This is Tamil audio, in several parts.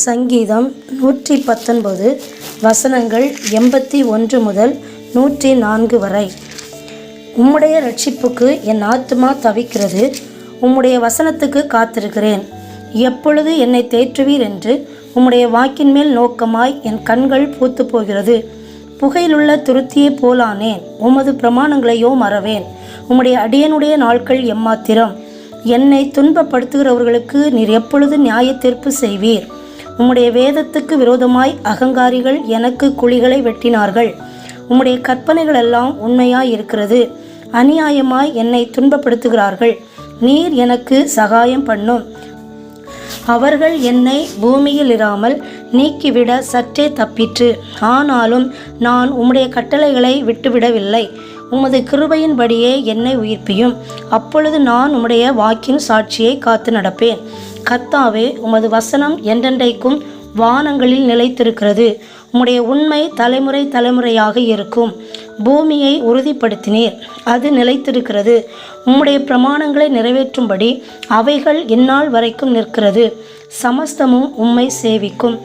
சங்கீதம் 119 வசனங்கள் 81 முதல் 104 வரை. உம்முடைய இரட்சிப்புக்கு என் ஆத்துமா தவிக்கிறது, உம்முடைய வசனத்துக்கு காத்திருக்கிறேன். எப்பொழுது என்னை தேற்றுவீர் என்று உம்முடைய வாக்கின் மேல் நோக்கமாய் என் கண்கள் பூத்து போகிறது. புகையிலுள்ள துருத்தியைப் போலானேன், உமது பிரமாணங்களையோ மறவேன். உம்முடைய அடியனுடைய நாட்கள் எம்மாத்திரம். என்னை துன்பப்படுத்துகிறவர்களுக்கு நீர் எப்பொழுது நியாய தீர்ப்பு செய்வீர்? உம்முடைய வேதத்துக்கு விரோதமாய் அகங்காரிகள் எனக்கு குழிகளை வெட்டினார்கள். உம்முடைய கற்பனைகள் எல்லாம் உண்மையாய் இருக்கிறது. அநியாயமாய் என்னை துன்பப்படுத்துகிறார்கள். நீர் எனக்கு சகாயம் பண்ணும். அவர்கள் என்னை பூமியில் இராமல் நீக்கிவிட சற்றே தப்பிற்று. ஆனாலும் நான் உம்முடைய கட்டளைகளை விட்டுவிடவில்லை. உமது கிருபையின்படியே என்னை உயிர்ப்பியும். அப்பொழுது நான் உம்முடைய வாக்கின் சாட்சியை காத்து நடப்பேன். கர்த்தாவே, உமது வசனம் என்றென்றைக்கும் வானங்களில் நிலைத்திருக்கிறது. உம்முடைய உண்மை தலைமுறை தலைமுறையாக இருக்கும். பூமியை உறுதிப்படுத்தினீர், அது நிலைத்திருக்கிறது. உம்முடைய பிரமாணங்களை நிறைவேற்றும்படி அவைகள் இந்நாள் வரைக்கும் நிற்கிறது. சமஸ்தமும் உம்மை சேவிக்கும்.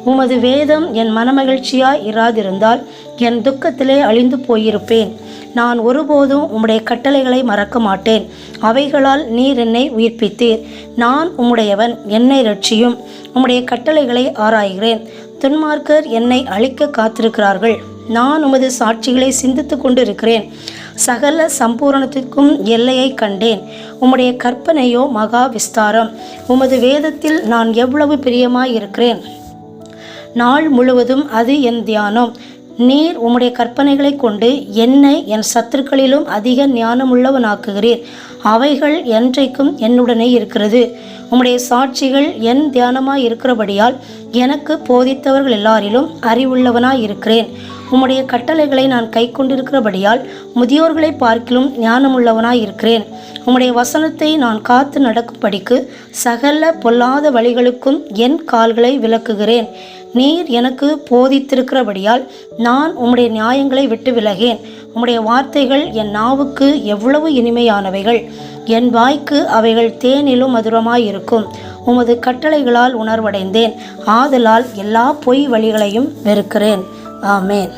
உமது வேதம் என் மனமகிழ்ச்சியாய் இராதிருந்தால் என் துக்கத்திலே அழிந்து போயிருப்பேன். நான் ஒருபோதும் உம்முடைய கட்டளைகளை மறக்க மாட்டேன். அவைகளால் நீர் என்னை உயிர்ப்பித்தீர். நான் உம்முடையவன், என்னை இரட்சியும். உம்முடைய கட்டளைகளை ஆராய்கிறேன். துன்மார்க்கர் என்னை அழிக்க காத்திருக்கிறார்கள். நான் உமது சாட்சிகளை சிந்தித்து கொண்டிருக்கிறேன். சகல சம்பூரணத்திற்கும் எல்லையை கண்டேன். உம்முடைய கற்பனையோ மகா விஸ்தாரம். உமது வேதத்தில் நான் எவ்வளவு பிரியமாயிருக்கிறேன். நாள் முழுவதும் அது என் தியானம். நீர் உம்முடைய கற்பனைகளை கொண்டு என்னை என் சத்துருக்களிலும் அதிக ஞானமுள்ளவனாக்குகிறீர். அவைகள் என்றைக்கும் என்னுடனே இருக்கிறது. உம்முடைய சாட்சிகள் என் தியானமாய் இருக்கிறபடியால் எனக்கு போதித்தவர்கள் எல்லாரிலும் அறிவுள்ளவனாய் இருக்கிறேன். உம்முடைய கட்டளைகளை நான் கை கொண்டிருக்கிறபடியால் முதியோர்களை பார்க்கிலும் ஞானமுள்ளவனாய் இருக்கிறேன். உம்முடைய வசனத்தை நான் காத்து நடக்கும்படிக்கு சகல பொல்லாத வழிகளுக்கும் என் கால்களை விலக்குகிறேன். நீர் எனக்கு போதித்திருக்கிறபடியால் நான் உம்முடைய நியாயங்களை விட்டு விலகேன். உம்முடைய வார்த்தைகள் என் நாவுக்கு எவ்வளவு இனிமையானவைகள். என் வாய்க்கு அவைகள் தேனிலும் மதுரமாயிருக்கும். உமது கட்டளைகளால் உணர்வடைந்தேன். ஆதலால் எல்லா பொய் வழிகளையும் வெறுக்கிறேன். ஆமேன்.